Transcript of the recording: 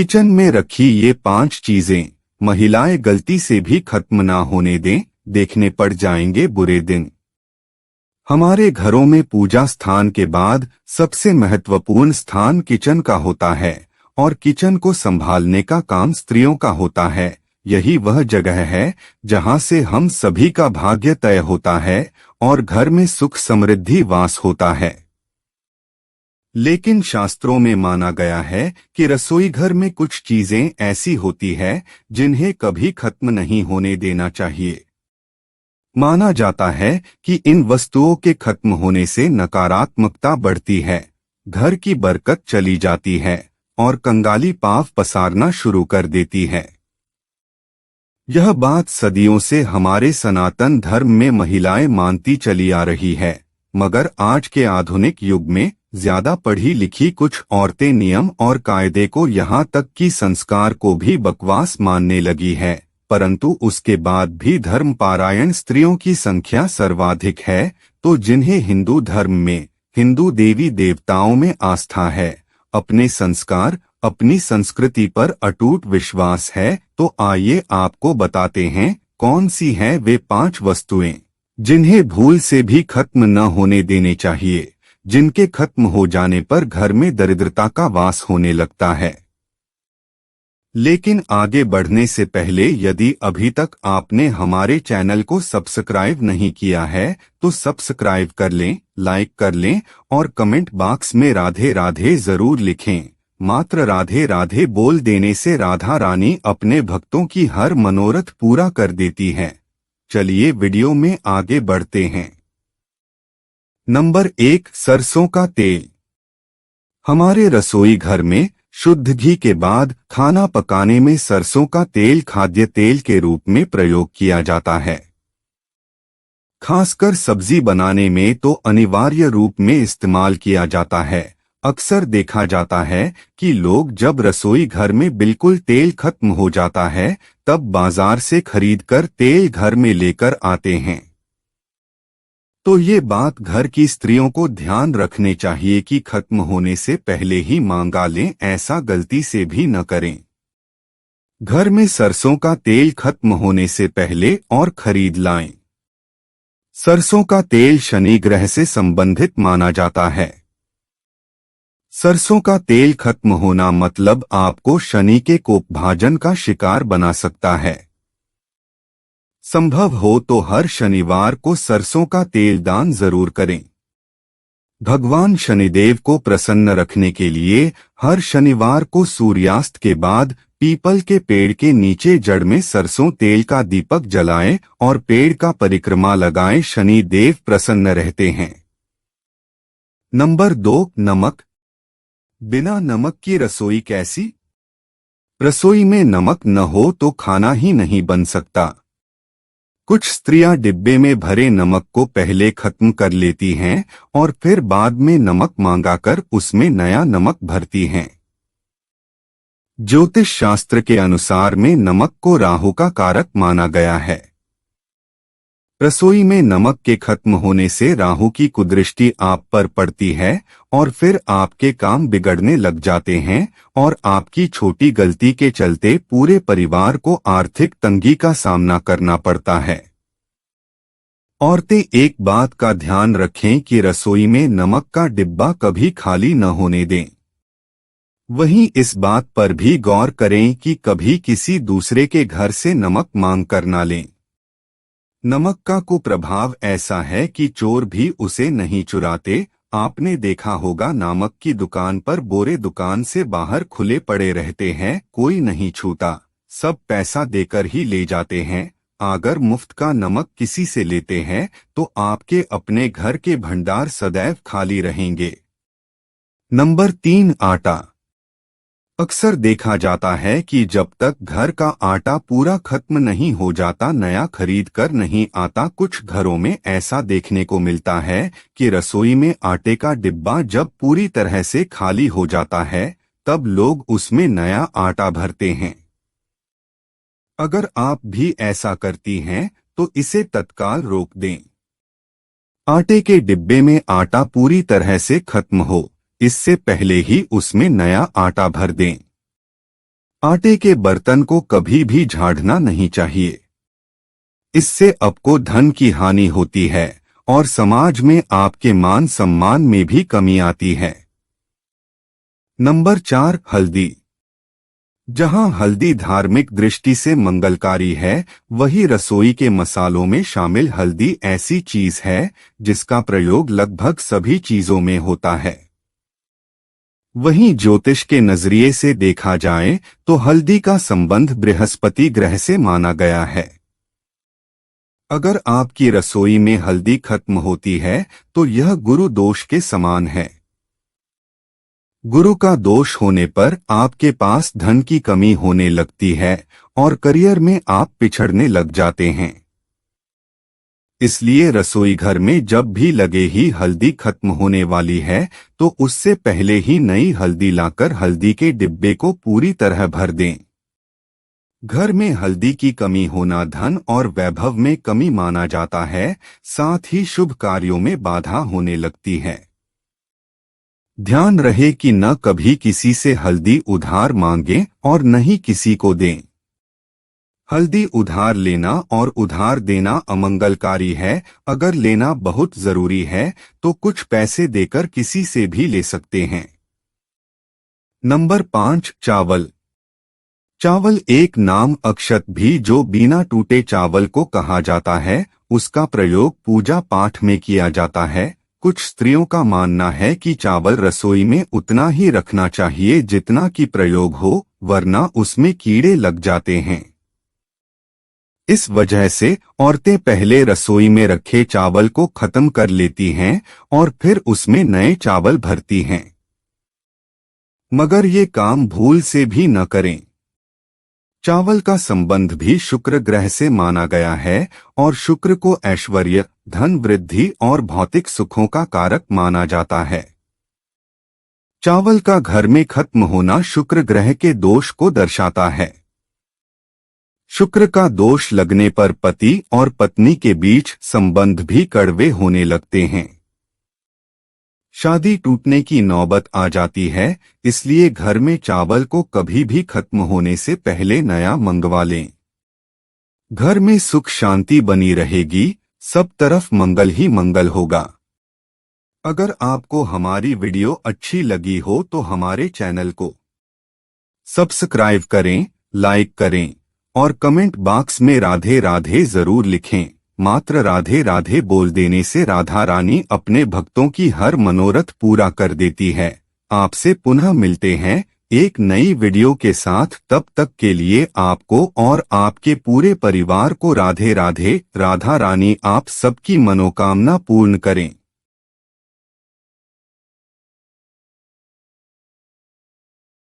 Kitchen में रखी ये 5 चीजें महिलाएं गलती से भी खत्म ना होने दें, देखने पड़ जाएंगे बुरे दिन। हमारे घरों में पूजा स्थान के बाद सबसे महत्वपूर्ण स्थान किचन का होता है और किचन को संभालने का काम स्त्रियों का होता है। यही वह जगह है जहां से हम सभी का भाग्य तय होता है और घर में सुख समृद्धि वास होता है। लेकिन शास्त्रों में माना गया है कि रसोई घर में कुछ चीजें ऐसी होती है जिन्हें कभी खत्म नहीं होने देना चाहिए। माना जाता है कि इन वस्तुओं के खत्म होने से नकारात्मकता बढ़ती है, घर की बरकत चली जाती है और कंगाली पांव पसारना शुरू कर देती है। यह बात सदियों से हमारे सनातन धर्म में महिलाएं मानती चली आ रही है, मगर आज के आधुनिक युग में ज्यादा पढ़ी लिखी कुछ औरतें नियम और कायदे को यहाँ तक कि संस्कार को भी बकवास मानने लगी है। परंतु उसके बाद भी धर्मपारायण स्त्रियों की संख्या सर्वाधिक है, तो जिन्हें हिंदू धर्म में हिंदू देवी देवताओं में आस्था है, अपने संस्कार अपनी संस्कृति पर अटूट विश्वास है, तो आइए आपको बताते हैं कौन सी हैं वे 5 वस्तुएं जिन्हें भूल से भी खत्म न होने देने चाहिए, जिनके खत्म हो जाने पर घर में दरिद्रता का वास होने लगता है। लेकिन आगे बढ़ने से पहले यदि अभी तक आपने हमारे चैनल को सब्सक्राइब नहीं किया है तो सब्सक्राइब कर लें, लाइक कर लें और कमेंट बॉक्स में राधे राधे जरूर लिखें। मात्र राधे राधे बोल देने से राधा रानी अपने भक्तों की हर मनोरथ पूरा कर देती है। चलिए वीडियो में आगे बढ़ते हैं। नंबर 1, सरसों का तेल। हमारे रसोई घर में शुद्ध घी के बाद खाना पकाने में सरसों का तेल खाद्य तेल के रूप में प्रयोग किया जाता है। खासकर सब्जी बनाने में तो अनिवार्य रूप में इस्तेमाल किया जाता है। अक्सर देखा जाता है कि लोग जब रसोई घर में बिल्कुल तेल खत्म हो जाता है तब बाजार से खरीदकर तेल घर में लेकर आते हैं। तो ये बात घर की स्त्रियों को ध्यान रखने चाहिए कि खत्म होने से पहले ही मांगा लें, ऐसा गलती से भी न करें। घर में सरसों का तेल खत्म होने से पहले और खरीद लाएं। सरसों का तेल शनि ग्रह से संबंधित माना जाता है। सरसों का तेल खत्म होना मतलब आपको शनि के कोपभाजन का शिकार बना सकता है। संभव हो तो हर शनिवार को सरसों का तेल दान जरूर करें। भगवान शनिदेव को प्रसन्न रखने के लिए हर शनिवार को सूर्यास्त के बाद पीपल के पेड़ के नीचे जड़ में सरसों तेल का दीपक जलाएं और पेड़ का परिक्रमा लगाएं। शनि देव प्रसन्न रहते हैं। नंबर 2, नमक। बिना नमक की रसोई कैसी? रसोई में नमक न हो तो खाना ही नहीं बन सकता। कुछ स्त्रियां डिब्बे में भरे नमक को पहले खत्म कर लेती हैं और फिर बाद में नमक मांगाकर उसमें नया नमक भरती हैं। ज्योतिष शास्त्र के अनुसार में नमक को राहु का कारक माना गया है। रसोई में नमक के खत्म होने से राहु की कुदृष्टि आप पर पड़ती है और फिर आपके काम बिगड़ने लग जाते हैं और आपकी छोटी गलती के चलते पूरे परिवार को आर्थिक तंगी का सामना करना पड़ता है। औरतें एक बात का ध्यान रखें कि रसोई में नमक का डिब्बा कभी खाली न होने दें। वहीं इस बात पर भी गौर करें कि कभी किसी दूसरे के घर से नमक मांग कर न लें। नमक का कुप्रभाव ऐसा है कि चोर भी उसे नहीं चुराते। आपने देखा होगा नमक की दुकान पर बोरे दुकान से बाहर खुले पड़े रहते हैं, कोई नहीं छूता, सब पैसा देकर ही ले जाते हैं। अगर मुफ्त का नमक किसी से लेते हैं तो आपके अपने घर के भंडार सदैव खाली रहेंगे। नंबर 3, आटा। अक्सर देखा जाता है कि जब तक घर का आटा पूरा खत्म नहीं हो जाता नया खरीद कर नहीं आता। कुछ घरों में ऐसा देखने को मिलता है कि रसोई में आटे का डिब्बा जब पूरी तरह से खाली हो जाता है तब लोग उसमें नया आटा भरते हैं। अगर आप भी ऐसा करती हैं तो इसे तत्काल रोक दें। आटे के डिब्बे में आटा पूरी तरह से खत्म हो, इससे पहले ही उसमें नया आटा भर दें। आटे के बर्तन को कभी भी झाड़ना नहीं चाहिए। इससे आपको धन की हानि होती है और समाज में आपके मान सम्मान में भी कमी आती है। नंबर 4, हल्दी। जहां हल्दी धार्मिक दृष्टि से मंगलकारी है, वही रसोई के मसालों में शामिल हल्दी ऐसी चीज है जिसका प्रयोग लगभग सभी चीजों में होता है। वहीं ज्योतिष के नजरिए से देखा जाए तो हल्दी का संबंध बृहस्पति ग्रह से माना गया है। अगर आपकी रसोई में हल्दी खत्म होती है तो यह गुरु दोष के समान है। गुरु का दोष होने पर आपके पास धन की कमी होने लगती है और करियर में आप पिछड़ने लग जाते हैं। इसलिए रसोई घर में जब भी लगे ही हल्दी खत्म होने वाली है तो उससे पहले ही नई हल्दी लाकर हल्दी के डिब्बे को पूरी तरह भर दें। घर में हल्दी की कमी होना धन और वैभव में कमी माना जाता है, साथ ही शुभ कार्यों में बाधा होने लगती है। ध्यान रहे कि न कभी किसी से हल्दी उधार मांगें और न ही किसी को दें। हल्दी उधार लेना और उधार देना अमंगलकारी है। अगर लेना बहुत जरूरी है तो कुछ पैसे देकर किसी से भी ले सकते हैं। नंबर 5, चावल। चावल एक नाम अक्षत भी जो बिना टूटे चावल को कहा जाता है। उसका प्रयोग पूजा पाठ में किया जाता है। कुछ स्त्रियों का मानना है कि चावल रसोई में उतना ही रखना चाहिए जितना कि प्रयोग हो, वरना उसमें कीड़े लग जाते हैं। इस वजह से औरतें पहले रसोई में रखे चावल को खत्म कर लेती हैं और फिर उसमें नए चावल भरती हैं। मगर ये काम भूल से भी न करें। चावल का संबंध भी शुक्र ग्रह से माना गया है और शुक्र को ऐश्वर्य, धन वृद्धि और भौतिक सुखों का कारक माना जाता है। चावल का घर में खत्म होना शुक्र ग्रह के दोष को दर्शाता है। शुक्र का दोष लगने पर पति और पत्नी के बीच संबंध भी कड़वे होने लगते हैं। शादी टूटने की नौबत आ जाती है, इसलिए घर में चावल को कभी भी खत्म होने से पहले नया मंगवा लें। घर में सुख शांति बनी रहेगी, सब तरफ मंगल ही मंगल होगा। अगर आपको हमारी वीडियो अच्छी लगी हो तो हमारे चैनल को सब्सक्राइब करें, लाइक करें और कमेंट बॉक्स में राधे राधे जरूर लिखें। मात्र राधे राधे बोल देने से राधा रानी अपने भक्तों की हर मनोरथ पूरा कर देती है। आपसे पुनः मिलते हैं एक नई वीडियो के साथ। तब तक के लिए आपको और आपके पूरे परिवार को राधे राधे। राधा रानी आप सबकी मनोकामना पूर्ण करें।